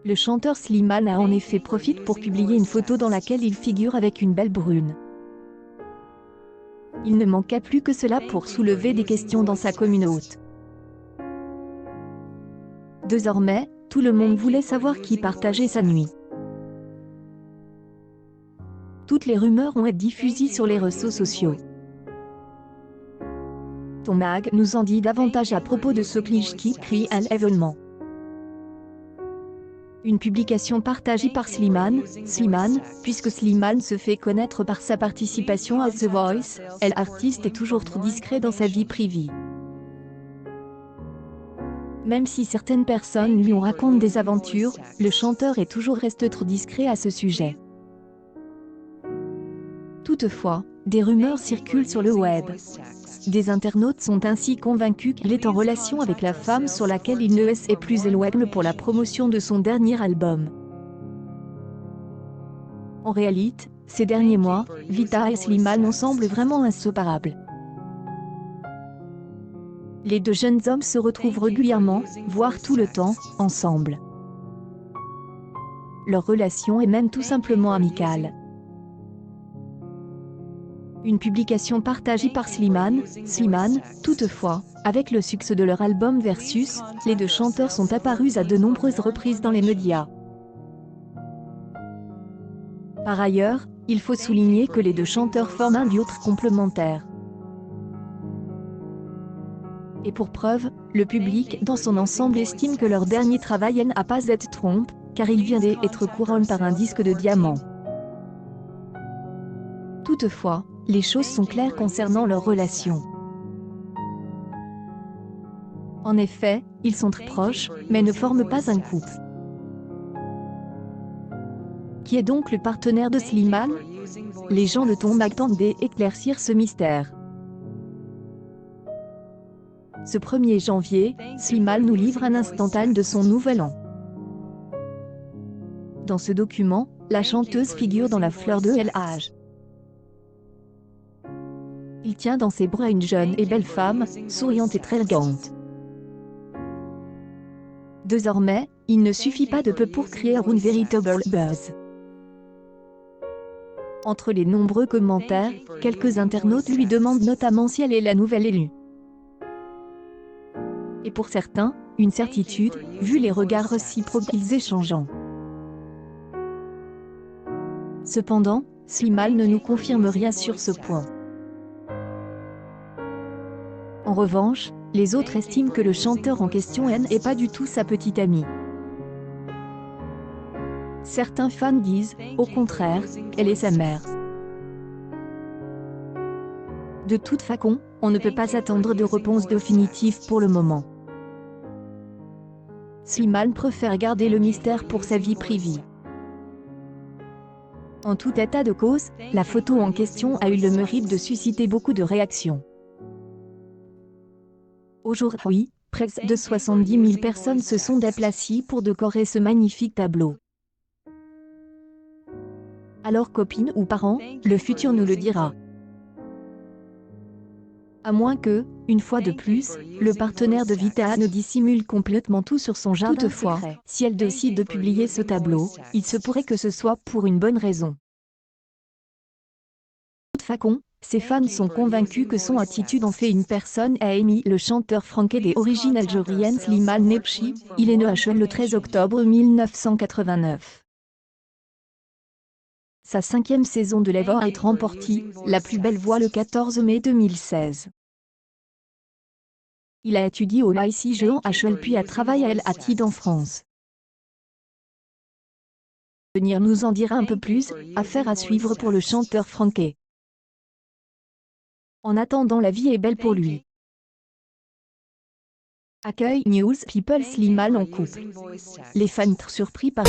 Le chanteur Slimane a en effet profité pour publier une photo dans laquelle il figure avec une belle brune. Il ne manquait plus que cela pour soulever des questions dans sa communauté. Désormais, tout le monde voulait savoir qui partageait sa nuit. Toutes les rumeurs ont été diffusées sur les réseaux sociaux. Ton mag nous en dit davantage à propos de ce cliché qui crie un événement. Une publication partagée par Slimane, puisque Slimane se fait connaître par sa participation à The Voice, l'artiste est toujours trop discret dans sa vie privée. Même si certaines personnes lui ont raconté des aventures, le chanteur est toujours resté trop discret à ce sujet. Toutefois, des rumeurs circulent sur le web. Des internautes sont ainsi convaincus qu'il est en relation avec la femme sur laquelle il ne est plus éloigné pour la promotion de son dernier album. En réalité, ces derniers mois, Vita et Slimane semblent vraiment inséparables. Les deux jeunes hommes se retrouvent régulièrement, voire tout le temps, ensemble. Leur relation est même tout simplement amicale. Une publication partagée par Slimane, toutefois, avec le succès de leur album Versus, les deux chanteurs sont apparus à de nombreuses reprises dans les médias. Par ailleurs, il faut souligner que les deux chanteurs forment un duo complémentaire. Et pour preuve, le public dans son ensemble estime que leur dernier travail n'a pas été trompe, car il vient d'être couronné par un disque de diamant. Toutefois, les choses sont claires concernant leur relation. En effet, ils sont très proches, mais ne forment pas un couple. Qui est donc le partenaire de Slimane? Les gens de Ton Mag tentent d'éclaircir ce mystère. Ce 1er janvier, Slimane nous livre un instantané de son nouvel an. Dans ce document, la chanteuse figure dans la fleur de l'âge. Il tient dans ses bras une jeune et belle femme, souriante et très élégante. Désormais, il ne suffit pas de peu pour créer une véritable buzz. Entre les nombreux commentaires, quelques internautes lui demandent notamment si elle est la nouvelle élue. Et pour certains, une certitude, vu les regards réciproques qu'ils échangent. Cependant, Slimane ne nous confirme rien sur ce point. En revanche, les autres estiment que le chanteur en question n'est pas du tout sa petite amie. Certains fans disent, au contraire, qu'elle est sa mère. De toute façon, on ne peut pas attendre de réponse définitive pour le moment. Slimane préfère garder le mystère pour sa vie privée. En tout état de cause, la photo en question a eu le mérite de susciter beaucoup de réactions. Aujourd'hui, près de 70 000 personnes se sont déplacées pour décorer ce magnifique tableau. Alors copines ou parents, le futur nous le dira. À moins que, une fois de plus, le partenaire de Vita ne dissimule complètement tout sur son jardin. Toutefois, si elle décide de publier ce tableau, il se pourrait que ce soit pour une bonne raison. De toute façon, ses fans sont convaincus que son attitude en fait une personne a émis le chanteur français d'origine algérienne Slimane Nebchi. Il est né à Chouel le 13 octobre 1989. Sa 5e saison de l'Ever est remportée, la plus belle voix le 14 mai 2016. Il a étudié au lycée Jean à Chouel puis a travaillé à l'ATID en France. Venir nous en dire un peu plus, affaire à suivre pour le chanteur français. En attendant, la vie est belle pour lui. Accueil News People Slimane en couple. Les fans très surpris par